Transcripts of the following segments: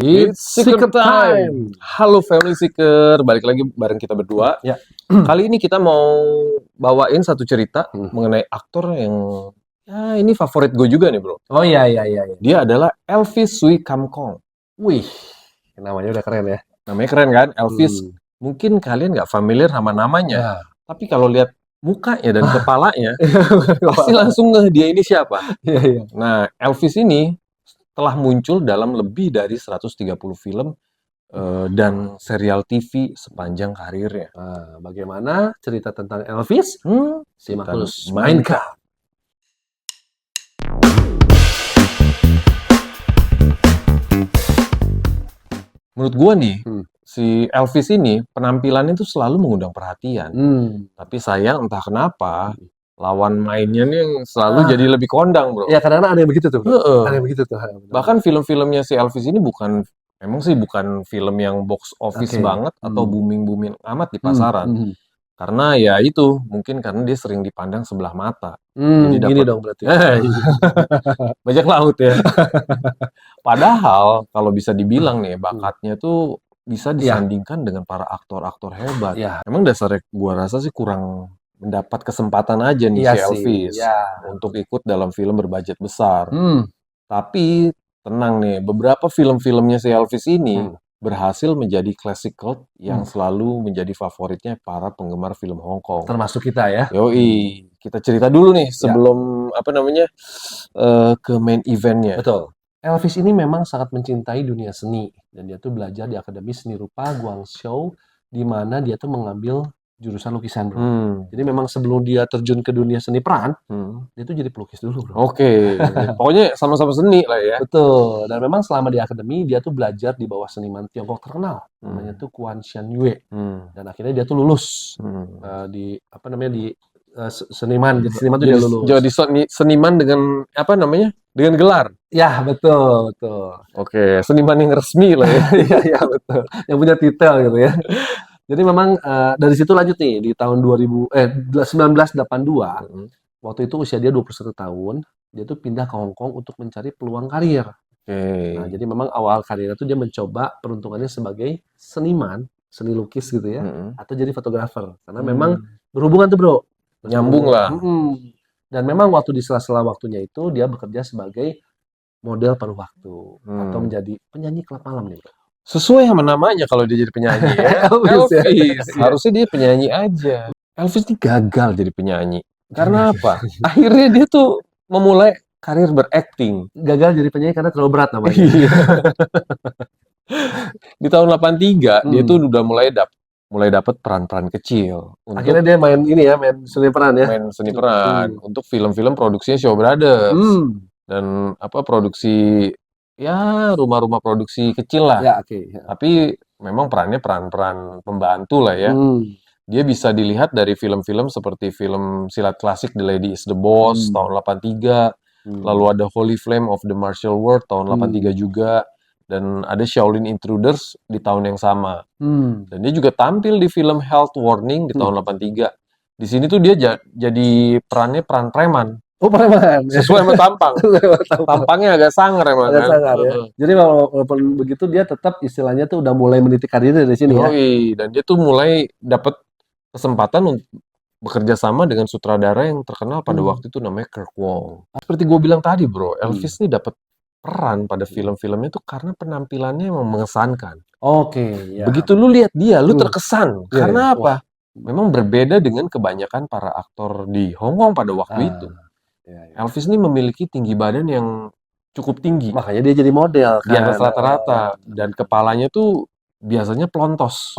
It's Seeker Time. Halo Family Seeker, balik lagi bareng kita berdua. Ya. Kali ini kita mau bawain satu cerita mengenai aktor yang ini favorit gue juga nih, bro. Oh iya. Dia adalah Elvis Sui Kamkong. Wih, namanya udah keren ya. Namanya keren kan, Elvis. Mungkin kalian nggak familiar sama namanya, tapi kalau lihat mukanya dan kepalanya, pasti langsung ngeh dia ini siapa. Iya. Nah, Elvis ini telah muncul dalam lebih dari 130 film dan serial TV sepanjang karirnya. Bagaimana cerita tentang Elvis? Simak Kita terus mainkan. Menurut gua nih, si Elvis ini penampilannya tuh selalu mengundang perhatian. Tapi sayang entah kenapa lawan mainnya nih yang selalu jadi lebih kondang, bro. Iya, kadang-kadang ada yang begitu tuh, bro. Ada yang begitu tuh. Bahkan film-filmnya si Elvis ini bukan film yang box office banget atau booming amat di pasaran. Karena ya itu, mungkin karena dia sering dipandang sebelah mata. Jadi Gini dong berarti. Bajak laut ya. Padahal kalau bisa dibilang nih, bakatnya tuh bisa disandingkan dengan para aktor-aktor hebat. Emang dasarnya gua rasa sih kurang mendapat kesempatan aja nih si Elvis untuk ikut dalam film berbudget besar. Tapi tenang nih, beberapa film-filmnya si Elvis ini berhasil menjadi classic cult yang selalu menjadi favoritnya para penggemar film Hong Kong. Termasuk kita ya. Yoi, kita cerita dulu nih sebelum ke main eventnya. Betul. Elvis ini memang sangat mencintai dunia seni dan dia tuh belajar di Akademi Seni Rupa Guangzhou di mana dia tuh mengambil jurusan lukisan, bro. Jadi memang sebelum dia terjun ke dunia seni peran, dia tuh jadi pelukis dulu, bro. Oke. Pokoknya sama-sama seni lah ya. Betul. Dan memang selama di akademi dia tuh belajar di bawah seniman Tiongkok terkenal, namanya tuh Quan Xianyue. Dan akhirnya dia tuh lulus seniman. Jadi seniman tuh dia lulus. Jadi seniman dengan dengan gelar. Ya, betul. Oke, seniman yang resmi lah ya. Iya, betul. Yang punya titel gitu ya. Jadi memang dari situ lanjut nih di tahun 1982, waktu itu usia dia 21 tahun, dia tuh pindah ke Hong Kong untuk mencari peluang karir. Nah, jadi memang awal karirnya tuh dia mencoba peruntungannya sebagai seniman, seni lukis gitu ya, atau jadi fotografer. Karena memang berhubungan tuh, bro. Nyambung lah. Dan memang waktu di sela-sela waktunya itu dia bekerja sebagai model paruh waktu atau menjadi penyanyi klub malam nih, bro. Sesuai sama namanya kalau dia jadi penyanyi ya. Elvis. Harusnya dia penyanyi aja. Elvis ini gagal jadi penyanyi. Karena apa? Akhirnya dia tuh memulai karir berakting. Gagal jadi penyanyi karena terlalu berat namanya. Di tahun 83 dia tuh udah mulai dapat peran-peran kecil. Akhirnya dia main seni peran ya. Main seni peran untuk film-film produksinya Shaw Brothers. Dan produksi rumah-rumah produksi kecil lah. Ya, Tapi memang perannya peran-peran pembantu lah ya. Dia bisa dilihat dari film-film seperti film silat klasik The Lady is the Boss tahun 83. Lalu ada Holy Flame of the Martial World tahun 83 juga. Dan ada Shaolin Intruders di tahun yang sama. Dan dia juga tampil di film Health Warning di tahun 83. Di sini tuh dia jadi peran preman. Oh, preman. Sesuai sama tampang. Tampangnya agak sangar emang. Agak sangar ya. Jadi walaupun begitu dia tetap istilahnya tuh udah mulai meniti karirnya dari sini ya. Dan dia tuh mulai dapat kesempatan untuk bekerja sama dengan sutradara yang terkenal pada waktu itu namanya Kirk Wong. Seperti gue bilang tadi, bro, Elvis nih dapat peran pada film-filmnya tuh karena penampilannya emang mengesankan. Oke, ya. Begitu lu lihat dia, lu terkesan. Karena apa? Memang berbeda dengan kebanyakan para aktor di Hong Kong pada waktu itu. Elvis ini memiliki tinggi badan yang cukup tinggi. Makanya dia jadi model kan. Di atas rata-rata. Dan kepalanya tuh biasanya pelontos.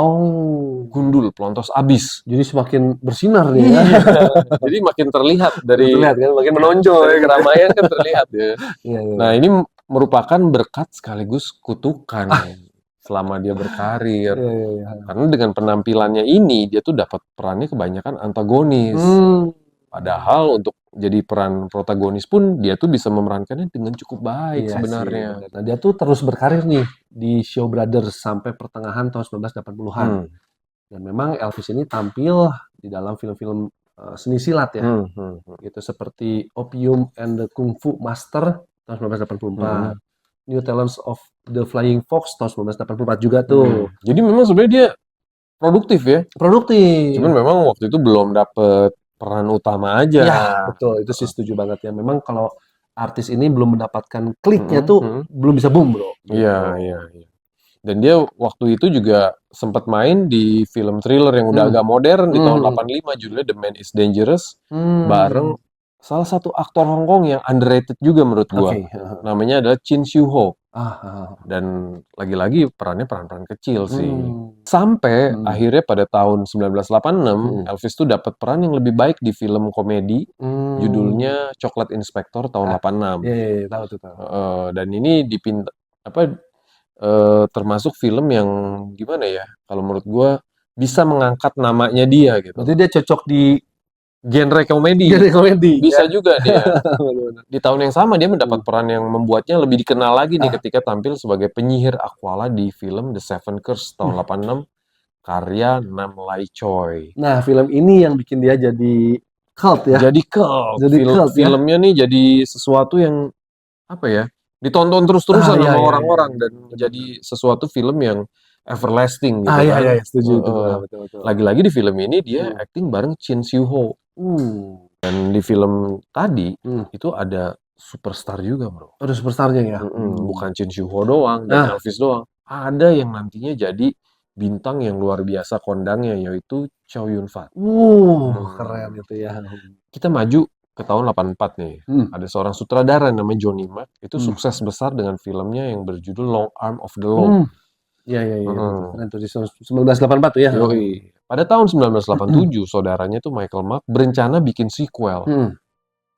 Gundul, pelontos abis. Jadi semakin bersinar nih ya. Jadi makin terlihat dari kan, makin menonjol dari keramaian kan terlihat ya. Nah, ini merupakan berkat sekaligus kutukan selama dia berkarir. Karena dengan penampilannya ini dia tuh dapat perannya kebanyakan antagonis. Padahal untuk jadi peran protagonis pun dia tuh bisa memerankannya dengan cukup baik sebenarnya. Nah, dia tuh terus berkarir nih di Shaw Brothers sampai pertengahan tahun 1980-an. Dan memang Elvis ini tampil di dalam film-film seni silat ya. Gitu seperti Opium and the Kung Fu Master tahun 1984. New Talents of The Flying Fox tahun 1984 juga tuh. Jadi memang sebenarnya dia produktif ya. Produktif. Cuman memang waktu itu belum dapet peran utama aja. Ya, betul. Itu sih setuju banget ya. Memang kalau artis ini belum mendapatkan kliknya tuh belum bisa boom, bro. Iya, iya, iya. Dan dia waktu itu juga sempat main di film thriller yang udah agak modern di tahun 85, judulnya The Man is Dangerous, bareng salah satu aktor Hong Kong yang underrated juga menurut gua. Namanya adalah Chin Siu Ho. Dan lagi-lagi perannya peran-peran kecil sih. Sampai akhirnya pada tahun 1986, Elvis tuh dapat peran yang lebih baik di film komedi, judulnya Chocolate Inspector tahun 86. Iya, tahu tuh. Dan ini termasuk film yang gimana ya? Kalau menurut gua bisa mengangkat namanya dia gitu. Berarti dia cocok di genre komedi. Bisa juga dia. Di tahun yang sama dia mendapat peran yang membuatnya lebih dikenal lagi nih ketika tampil sebagai penyihir Aquala di film The Seven Curse tahun 86 karya Nam Lai Choi. Nah, film ini yang bikin dia jadi cult ya. Jadi cult. Filmnya nih jadi sesuatu yang apa ya? Ditonton terus-terusan sama orang-orang dan menjadi sesuatu film yang everlasting gitu kan. Iya, setuju itu. Betul. Lagi-lagi di film ini dia acting bareng Chin Siu Ho. Dan di film tadi itu ada superstar juga, bro. Ada superstarnya ya? Bukan Chin Siu Ho doang dan Elvis doang. Ada yang nantinya jadi bintang yang luar biasa kondangnya, yaitu Chow Yun Fat. Keren itu ya. Kita maju ke tahun 84 nih. Ada seorang sutradara namanya Johnny Mak. Itu sukses besar dengan filmnya yang berjudul Long Arm of the Law. Iya. Keren tuh di 1984 tuh ya. Yoi. Pada tahun 1987, saudaranya tuh Michael Mak berencana bikin sequel.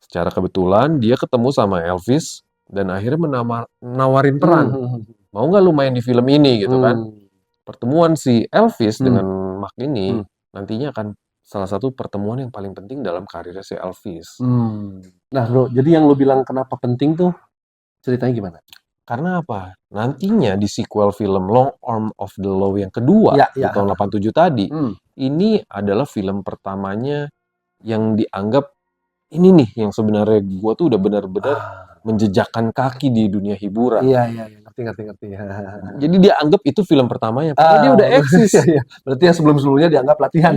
Secara kebetulan dia ketemu sama Elvis dan akhirnya menawarin peran. Mau nggak lu main di film ini gitu kan? Pertemuan si Elvis dengan Mak ini nantinya akan salah satu pertemuan yang paling penting dalam karirnya si Elvis. Nah, bro, jadi yang lu bilang kenapa penting tuh ceritanya gimana? Karena apa? Nantinya di sequel film Long Arm of the Law yang kedua di tahun 87 tadi, ini adalah film pertamanya yang dianggap ini nih yang sebenarnya gua tuh udah benar-benar menjejakkan kaki di dunia hiburan. Iya, ngerti. Jadi dia anggap itu film pertamanya, padahal dia udah eksis. Berarti yang sebelum-sebelumnya dianggap latihan.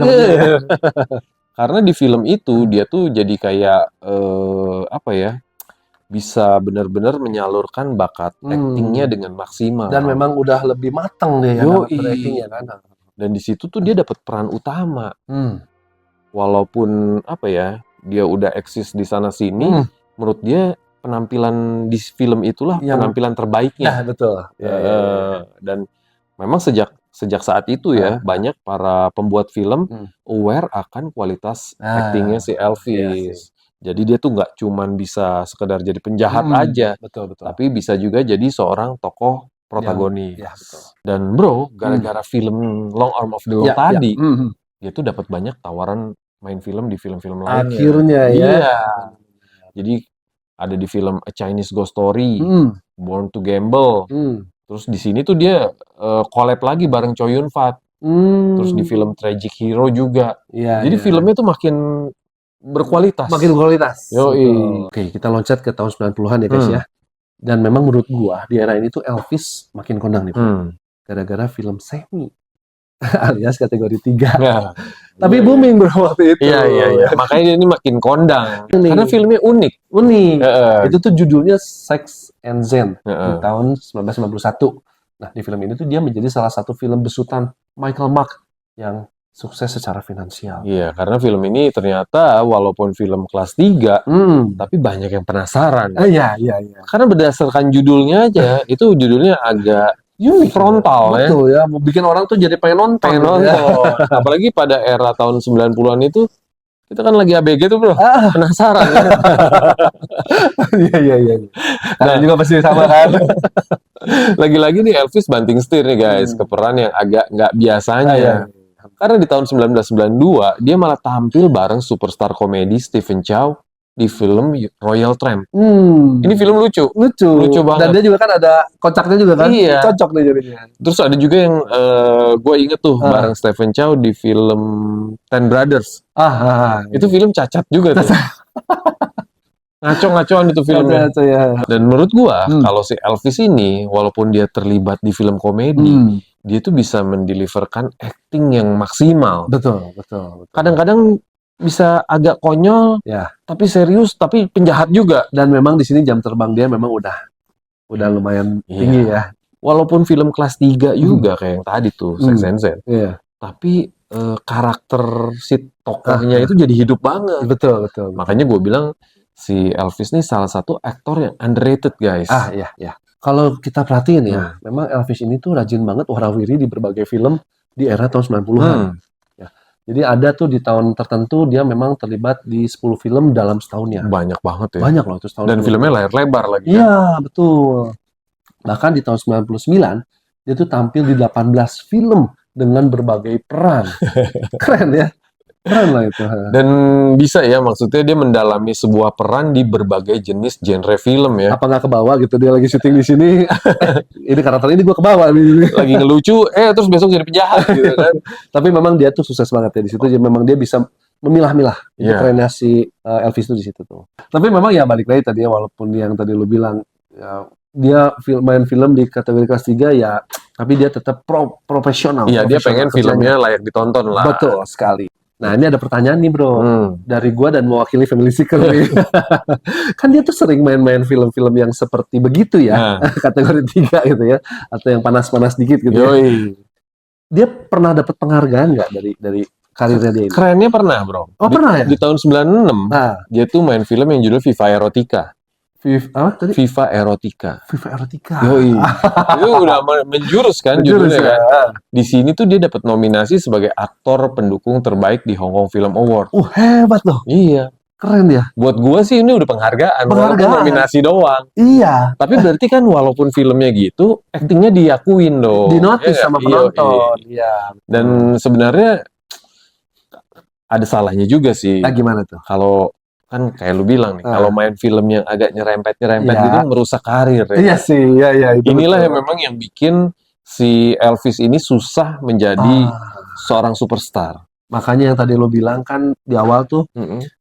Karena di film itu dia tuh jadi kayak apa ya? Bisa benar-benar menyalurkan bakat actingnya dengan maksimal. Dan memang udah lebih matang dia ya actingnya kan. Dan di situ tuh dia dapat peran utama. Walaupun apa ya, dia udah eksis di sana sini, menurut dia penampilan di film itulah penampilan terbaiknya. Nah, betul. Dan memang sejak saat itu ya banyak para pembuat film aware akan kualitas actingnya si Elvis. Jadi dia tuh nggak cuman bisa sekedar jadi penjahat aja, betul. tapi bisa juga jadi seorang tokoh protagonis. Dan bro, gara-gara film Long Arm of the Law tadi, dia tuh dapat banyak tawaran main film di film-film lainnya. Akhirnya ya. Iya. Jadi ada di film A Chinese Ghost Story, Born to Gamble. Terus di sini tuh dia collab lagi bareng Chow Yun Fat. Terus di film Tragic Hero juga. Jadi filmnya tuh makin berkualitas. Oke, kita loncat ke tahun 90-an ya guys ya. Dan memang menurut gua di era ini tuh Elvis makin kondang nih. Gara-gara film Semi alias kategori 3. Tapi booming bro waktu itu. Iya. Makanya ini makin kondang. Karena filmnya unik. Itu tuh judulnya Sex and Zen di tahun 1991. Nah, di film ini tuh dia menjadi salah satu film besutan Michael Mak yang sukses secara finansial. Iya, karena film ini ternyata walaupun film kelas 3, tapi banyak yang penasaran. Iya. Karena berdasarkan judulnya aja, itu judulnya agak frontal ya. Betul ya, mau bikin orang tuh jadi pengen nonton. Apalagi pada era tahun 90-an itu, kita kan lagi ABG tuh bro, penasaran. Iya. Nah, juga pasti sama kan. Lagi-lagi nih Elvis banting setir nih guys, ke peran yang agak nggak biasanya. Karena di tahun 1992, dia malah tampil bareng superstar komedi Stephen Chow di film Royal Tramp. Ini film lucu banget. Dan dia juga kan ada kocaknya juga kan. Iya. Cocok nih jadinya. Terus ada juga yang gue inget tuh bareng Stephen Chow di film Ten Brothers. Itu film cacat juga tuh. ngaco-ngacoan itu filmnya. Ngaco-ngaco ya. Dan menurut gua, kalau si Elvis ini, walaupun dia terlibat di film komedi, dia tuh bisa mendeliverkan acting yang maksimal. Betul, betul, betul. Kadang-kadang bisa agak konyol, Ya. tapi serius, tapi penjahat juga. Dan memang di sini jam terbang dia memang udah lumayan tinggi ya. Walaupun film kelas 3 juga kayak yang tadi tuh, Sex and Zen. Iya. Tapi karakter si tokohnya itu jadi hidup banget. Betul, betul. Makanya gue bilang si Elvis nih salah satu aktor yang underrated, guys. Iya, iya. Kalau kita perhatiin ya, memang Elvis ini tuh rajin banget warawiri di berbagai film di era tahun 90-an. Ya. Jadi ada tuh di tahun tertentu dia memang terlibat di 10 film dalam setahunnya. Banyak banget ya. Banyak loh itu setahun. Dan filmnya layar lebar lagi. Iya, betul. Bahkan di tahun 99 dia tuh tampil di 18 film dengan berbagai peran. Keren ya. Keren lah itu. Dan bisa ya, maksudnya dia mendalami sebuah peran di berbagai jenis genre film ya. Apa nggak kebawa gitu, dia lagi syuting di sini, ini karakter ini gue kebawa nih. Lagi ngelucu, terus besok jadi penjahat gitu kan. Tapi memang dia tuh sukses banget ya di situ. Jadi memang dia bisa memilah-milah kerennya si Elvis itu di situ tuh. Tapi memang ya balik lagi tadi ya, walaupun yang tadi lu bilang ya, dia main film di kategori kelas 3 ya, tapi dia tetap profesional. Iya, dia pengen filmnya layak ditonton lah. Betul sekali. Nah, ini ada pertanyaan nih, Bro. Dari gua dan mewakili Family Seeker nih. Kan dia tuh sering main-main film-film yang seperti begitu ya, kategori 3 gitu ya, atau yang panas-panas dikit gitu ya. Dia pernah dapat penghargaan nggak dari karirnya dia ini? Kerennya pernah, Bro. Oh, pernah ya? Di tahun 96, dia tuh main film yang judul Viva Erotica. Viva Erotica. Viva Erotica. Itu udah menjurus kan judulnya kan. Di sini tuh dia dapat nominasi sebagai aktor pendukung terbaik di Hong Kong Film Award. Hebat loh. Iya. Keren ya. Buat gua sih ini udah penghargaan. Walaupun nominasi doang. Iya. Tapi berarti kan walaupun filmnya gitu, aktingnya diakuin dong. Dinotis sama penonton. Iya. Dan sebenarnya ada salahnya juga sih. Gimana tuh? Kalau kan kayak lu bilang nih, kalau main film yang agak nyerempet gitu merusak karir ya. Iya sih, iya. Inilah yang memang yang bikin si Elvis ini susah menjadi seorang superstar. Makanya yang tadi lu bilang kan di awal tuh,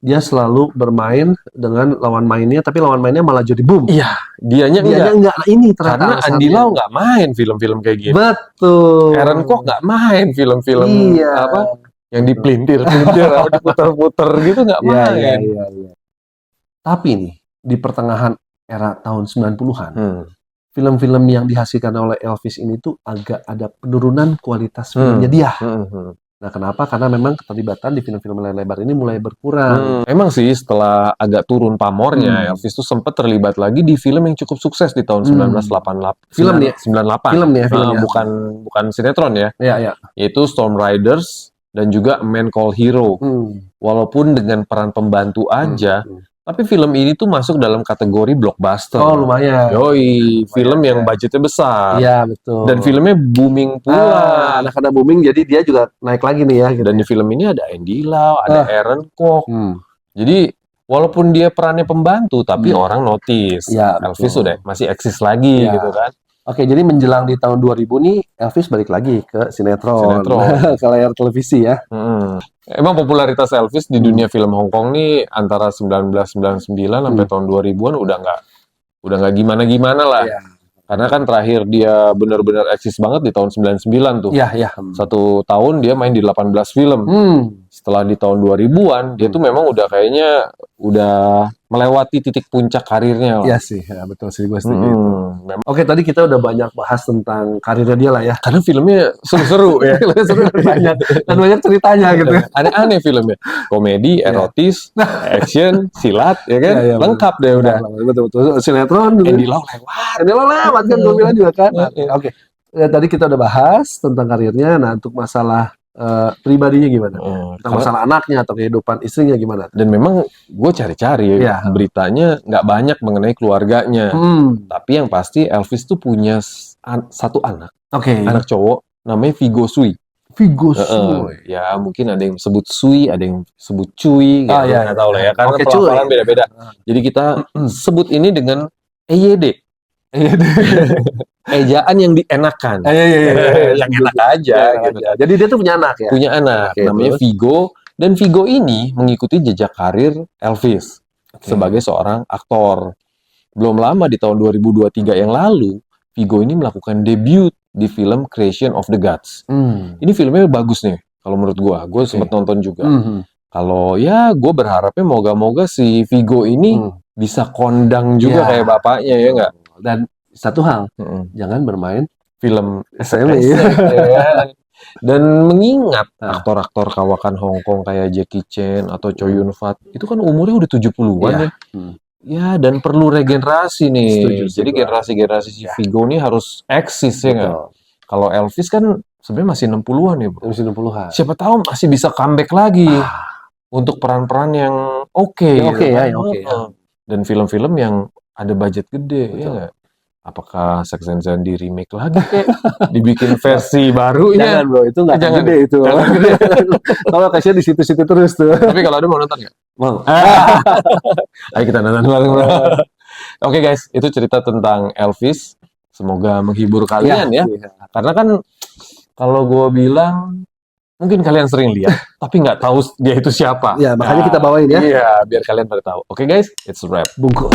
dia selalu bermain dengan lawan mainnya, tapi lawan mainnya malah jadi boom. Iya, dianya enggak. Nah, ini ternyata karena Andy Lau nggak main film-film kayak gini. Betul. Aaron Kwok nggak main film-film yang dipelintir, atau diputer-puter gitu nggak main. Iya. Tapi nih, di pertengahan era tahun 90-an, film-film yang dihasilkan oleh Elvis ini tuh agak ada penurunan kualitas filmnya dia. Nah, kenapa? Karena memang keterlibatan di film-film layar lebar ini mulai berkurang. Emang sih setelah agak turun pamornya, Elvis tuh sempat terlibat lagi di film yang cukup sukses di tahun 1988. Film nih, 98. Film nih, bukan sinetron ya. Iya. Yaitu Storm Riders dan juga A Man Called Hero. Walaupun dengan peran pembantu aja, tapi film ini tuh masuk dalam kategori blockbuster. Oh, lumayan. Film yang budgetnya besar. Iya, betul. Dan filmnya booming pula. Karena booming, jadi dia juga naik lagi nih ya. Gitu. Dan di film ini ada Andy Lau, ada Aaron Kwok. Jadi, walaupun dia perannya pembantu, tapi orang notice. Elvis udah masih eksis lagi gitu kan. Oke, jadi menjelang di tahun 2000 nih, Elvis balik lagi ke sinetron. Ke layar televisi ya. Emang popularitas Elvis di dunia film Hong Kong nih antara 1999 sampai tahun 2000-an udah nggak gimana-gimana lah. Karena kan terakhir dia benar-benar eksis banget di tahun 99 tuh. Iya. 1 tahun dia main di 18 film. Setelah di tahun 2000-an, dia tuh memang udah kayaknya udah melewati titik puncak karirnya. Iya sih, ya, betul sih, gue setuju itu. Oke, tadi kita udah banyak bahas tentang karirnya dia lah ya. Karena filmnya seru-seru ya. Seru banyak. Dan banyak ceritanya gitu. Aneh-aneh filmnya. Komedi, erotis, action, silat, ya kan? Lengkap deh udah. Betul. Sinetron. Andy Lau lewat kan, gue bilang juga kan. Oke. Tadi kita udah bahas tentang karirnya. Nah, untuk masalah pribadinya gimana? Tentang masalah anaknya atau kehidupan istrinya gimana? Dan memang gue cari-cari beritanya nggak banyak mengenai keluarganya. Tapi yang pasti Elvis tuh punya satu anak. Anak cowok namanya Vigo Sui. Ya mungkin ada yang sebut Sui, ada yang sebut Cui. Nggak tahu lah ya. Karena pelafalan beda-beda. Jadi kita sebut ini dengan EYD. Ejaan yang dienakan. Yang enak aja gitu. Jadi dia tuh punya anak ya? Punya anak, namanya Vigo. Dan Vigo ini mengikuti jejak karir Elvis. sebagai seorang aktor. Belum lama di tahun 2023 yang lalu, Viggo ini melakukan debut di film Creation of the Gods. Ini filmnya bagus nih, kalau menurut gue sempat nonton juga. Kalau ya gue berharapnya moga-moga si Viggo ini bisa kondang juga kayak bapaknya, ya nggak? Dan satu hal, jangan bermain film SMA ya. Dan mengingat aktor-aktor kawakan Hong Kong kayak Jackie Chan atau Chow Yun Fat, itu kan umurnya udah 70-an ya. Ya, dan perlu regenerasi nih. Jadi generasi-generasi si Viggo ini harus eksis ya nggak? Kalau Elvis kan sebenarnya masih 60-an ya, bro. Masih 60-an. Siapa tahu masih bisa comeback lagi untuk peran-peran yang oke. Dan film-film yang ada budget gede, ya nggak? Apakah Sex and the City di remake lagi kayak dibikin versi barunya? Jangan bro, itu nggak gede itu. Kalau kasih di situ-situ terus tuh. Tapi kalau ada mau nonton nggak? Mau. Ayo kita nonton bareng. Oke guys, itu cerita tentang Elvis. Semoga menghibur kalian ya. Karena kan kalau gue bilang mungkin kalian sering lihat, tapi nggak tahu dia itu siapa. Ya, makanya kita bawain ya. Iya, biar kalian pada tahu. Oke guys, it's a wrap. Bungkus.